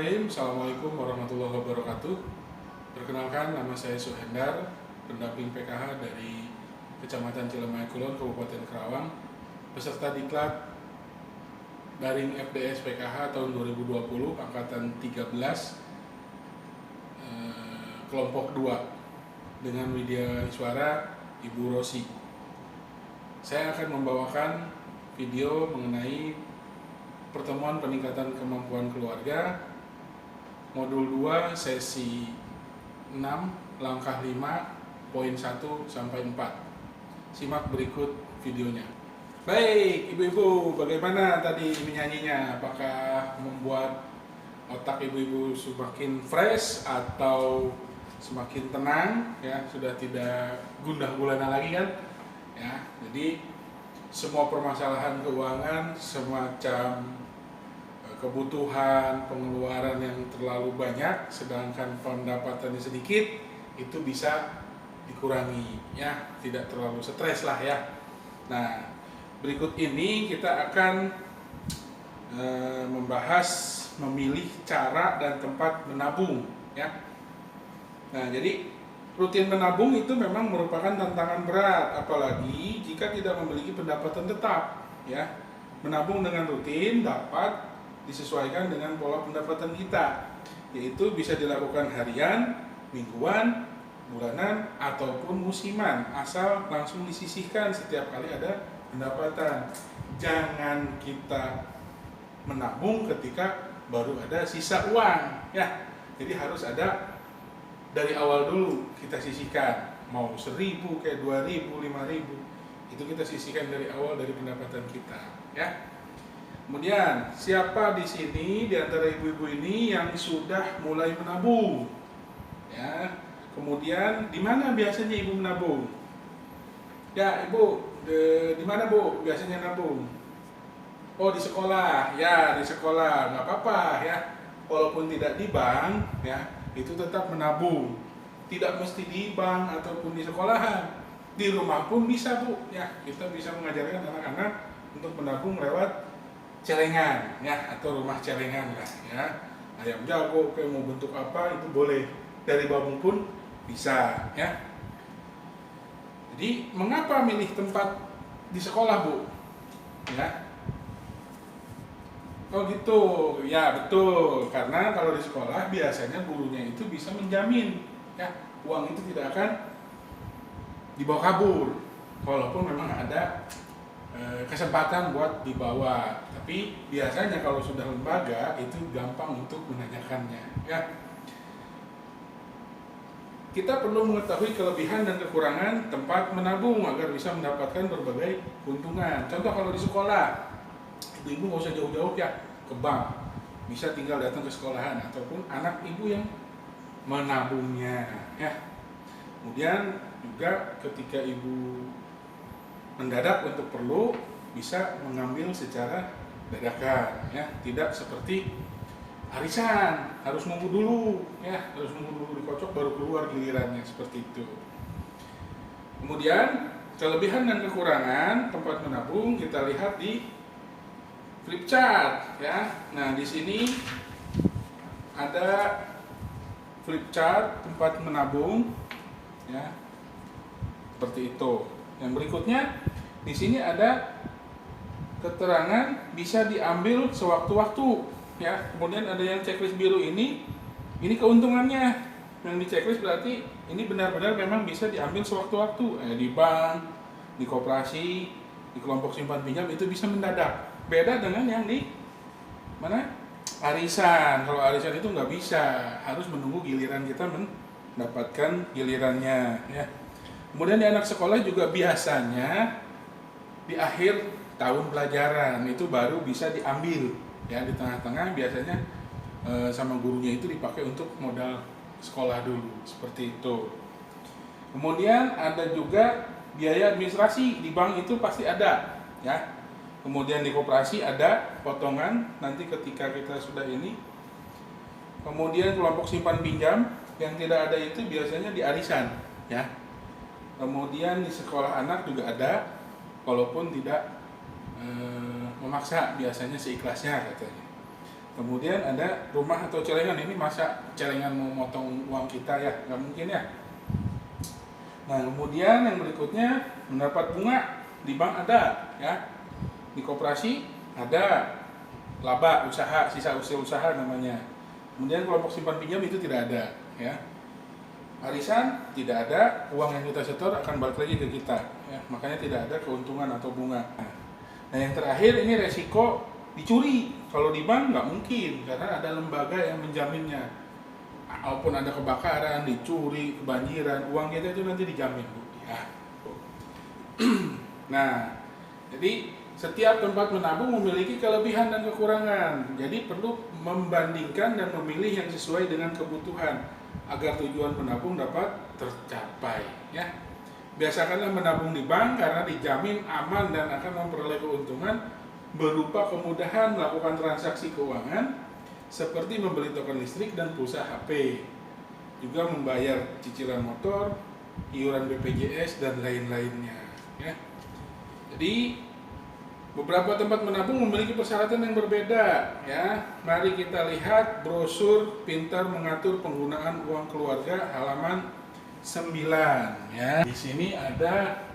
Bismillahirrahmanirrahim. Assalamualaikum warahmatullahi wabarakatuh. Perkenalkan, nama saya Suhendar, pendamping PKH dari Kecamatan Cilemay Kulon, Kabupaten Karawang, peserta diklat daring FDS PKH tahun 2020, angkatan 13, kelompok 2, dengan Widya Iswara, Ibu Rosi. Saya akan membawakan video mengenai pertemuan peningkatan kemampuan keluarga, modul 2, sesi 6, langkah 5, poin 1 sampai 4. Simak berikut videonya. Baik, ibu-ibu, bagaimana tadi menyanyinya? Apakah membuat otak ibu-ibu semakin fresh atau semakin tenang? Ya, sudah tidak gundah gulana lagi kan? Ya, jadi semua permasalahan keuangan, semacam kebutuhan, pengeluaran yang terlalu banyak sedangkan pendapatannya sedikit, itu bisa dikurangi, ya, tidak terlalu stres lah ya. Nah, berikut ini kita akan membahas memilih cara dan tempat menabung, ya. Nah, jadi rutin menabung itu memang merupakan tantangan berat, apalagi jika tidak memiliki pendapatan tetap, ya. Menabung dengan rutin dapat disesuaikan dengan pola pendapatan kita, yaitu bisa dilakukan harian, mingguan, bulanan, ataupun musiman, asal langsung disisihkan setiap kali ada pendapatan. Jangan kita menabung ketika baru ada sisa uang, ya. Jadi harus ada dari awal dulu kita sisihkan, mau 1.000 kayak 2.000, 5.000, itu kita sisihkan dari awal dari pendapatan kita, ya. Kemudian, siapa di sini di antara ibu-ibu ini yang sudah mulai menabung? Ya. Kemudian, di mana biasanya ibu menabung? Ya, ibu, di mana bu biasanya nabung? Oh, di sekolah. Ya, di sekolah, nggak apa-apa ya. Walaupun tidak di bank, ya, itu tetap menabung. Tidak mesti di bank ataupun di sekolahan. Di rumah pun bisa bu. Ya, kita bisa mengajarkan anak-anak untuk menabung lewat celengan, ya, atau rumah celengan lah, ya. Ayam jago, kayak mau bentuk apa itu boleh. Dari bambu pun bisa, ya. Jadi mengapa milih tempat di sekolah bu? Ya. Oh gitu, ya betul. Karena kalau di sekolah biasanya gurunya itu bisa menjamin, ya, uang itu tidak akan dibawa kabur. Walaupun memang ada kesempatan buat dibawa, tapi biasanya kalau sudah lembaga itu gampang untuk menanyakannya, ya. Kita perlu mengetahui kelebihan dan kekurangan tempat menabung agar bisa mendapatkan berbagai keuntungan. Contoh kalau di sekolah, ibu-ibu nggak usah jauh-jauh ya ke bank, bisa tinggal datang ke sekolahan ataupun anak ibu yang menabungnya, ya. Kemudian juga ketika ibu mendadak untuk perlu, bisa mengambil secara dadakan, ya, tidak seperti arisan harus nunggu dulu, ya, harus nunggu dulu dikocok baru keluar gilirannya, seperti itu. Kemudian kelebihan dan kekurangan tempat menabung kita lihat di flip chart, ya. Nah, di sini ada flip chart tempat menabung, ya, seperti itu. Yang berikutnya, di sini ada keterangan bisa diambil sewaktu-waktu, ya. Kemudian ada yang checklist biru ini keuntungannya. Yang di checklist berarti ini benar-benar memang bisa diambil sewaktu-waktu. Di bank, di koperasi, di kelompok simpan pinjam itu bisa mendadak. Beda dengan yang di mana? Arisan. Kalau arisan itu nggak bisa, harus menunggu giliran kita mendapatkan gilirannya, ya. Kemudian di anak sekolah juga biasanya di akhir tahun pelajaran itu baru bisa diambil, ya. Di tengah-tengah biasanya sama gurunya itu dipakai untuk modal sekolah dulu, seperti itu. Kemudian ada juga biaya administrasi di bank itu pasti ada, ya. Kemudian di koperasi ada potongan nanti ketika kita sudah ini. Kemudian kelompok simpan pinjam yang tidak ada itu biasanya di arisan, ya. Kemudian di sekolah anak juga ada, walaupun tidak memaksa, biasanya seikhlasnya katanya. Kemudian ada rumah atau celengan. Ini masa celengan mau motong uang kita ya? Nggak mungkin ya. Nah, kemudian yang berikutnya mendapat bunga di bank ada ya. Di koperasi ada laba usaha, sisa usaha namanya. Kemudian kelompok simpan pinjam itu tidak ada ya. Arisan tidak ada, uang yang kita setor akan balik lagi ke kita ya. Makanya tidak ada keuntungan atau bunga. Nah, yang terakhir ini resiko dicuri. Kalau di bank nggak mungkin karena ada lembaga yang menjaminnya. Walaupun ada kebakaran, dicuri, kebanjiran, uang kita itu nanti dijamin, Bu. Ya. Nah, jadi setiap tempat menabung memiliki kelebihan dan kekurangan. Jadi perlu membandingkan dan memilih yang sesuai dengan kebutuhan agar tujuan menabung dapat tercapai. Ya. Biasakanlah menabung di bank karena dijamin aman dan akan memperoleh keuntungan berupa kemudahan melakukan transaksi keuangan seperti membeli token listrik dan pulsa HP, juga membayar cicilan motor, iuran BPJS dan lain-lainnya. Ya. Jadi beberapa tempat menabung memiliki persyaratan yang berbeda. Ya, mari kita lihat brosur Pintar Mengatur Penggunaan Uang Keluarga halaman 9. Ya, di sini ada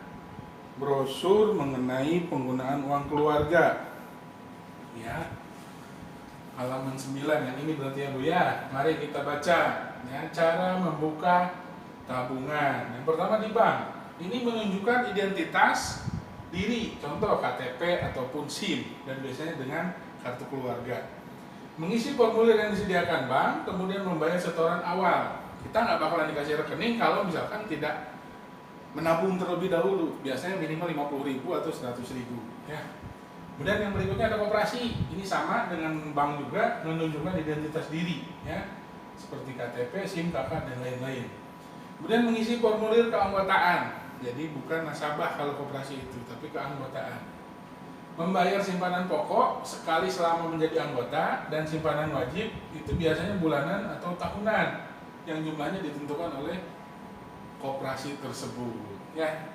brosur mengenai penggunaan uang keluarga. Ya, halaman 9 yang ini berarti ya Bu ya. Mari kita baca ya, cara membuka tabungan. Yang pertama di bank. Ini menunjukkan identitas diri, contoh KTP ataupun SIM, dan biasanya dengan kartu keluarga. Mengisi formulir yang disediakan bank, kemudian membayar setoran awal. Kita nggak bakalan dikasih rekening kalau misalkan tidak menabung terlebih dahulu. Biasanya minimal 50.000 atau 100.000 ya. Kemudian yang berikutnya ada koperasi. Ini sama dengan bank juga, menunjukkan identitas diri ya, seperti KTP, SIM, KK dan lain-lain. Kemudian mengisi formulir keanggotaan. Jadi bukan nasabah kalau koperasi itu, tapi keanggotaan. Membayar simpanan pokok sekali selama menjadi anggota, dan simpanan wajib itu biasanya bulanan atau tahunan yang jumlahnya ditentukan oleh koperasi tersebut ya.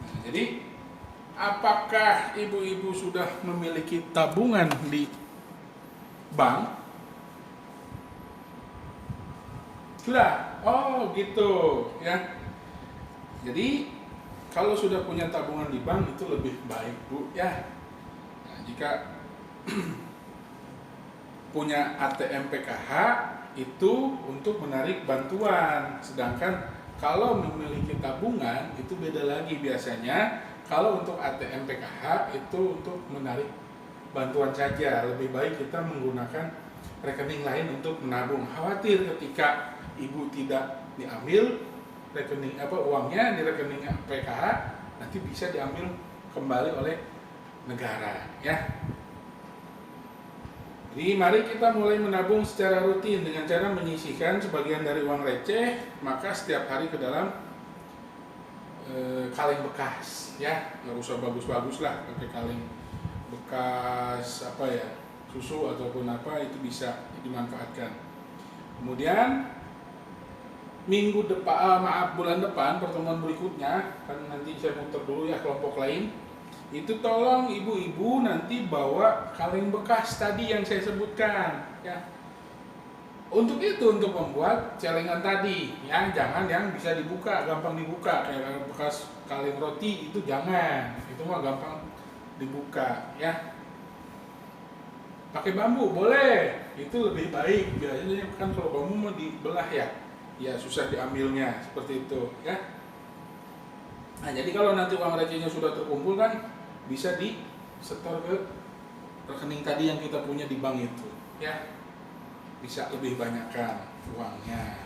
Nah, jadi apakah ibu-ibu sudah memiliki tabungan di bank? Sudah? Oh gitu ya. Jadi kalau sudah punya tabungan di bank itu lebih baik Bu ya. Nah, jika punya ATM PKH itu untuk menarik bantuan, sedangkan kalau memiliki tabungan itu beda lagi biasanya. Kalau untuk ATM PKH itu untuk menarik bantuan saja. Lebih baik kita menggunakan rekening lain untuk menabung. Khawatir ketika ibu tidak diambil rekening uangnya di rekening PKH, nanti bisa diambil kembali oleh negara ya. Jadi mari kita mulai menabung secara rutin dengan cara menyisihkan sebagian dari uang receh, maka setiap hari ke dalam kaleng bekas ya, nggak usah bagus-bagus lah, pakai kaleng bekas susu ataupun itu bisa dimanfaatkan. Kemudian bulan depan pertemuan berikutnya kan nanti saya muter dulu ya kelompok lain, itu tolong ibu-ibu nanti bawa kaleng bekas tadi yang saya sebutkan ya. Untuk membuat celengan tadi ya, jangan yang bisa dibuka, gampang dibuka kayak bekas kaleng roti itu jangan, itu mah gampang dibuka ya. Pakai bambu boleh, itu lebih baik. Biasanya kan kalau bambu mau dibelah ya susah diambilnya seperti itu ya. Nah, jadi kalau nanti uang recehnya sudah terkumpul kan bisa disetor ke rekening tadi yang kita punya di bank itu ya. Bisa lebih banyakkan uangnya.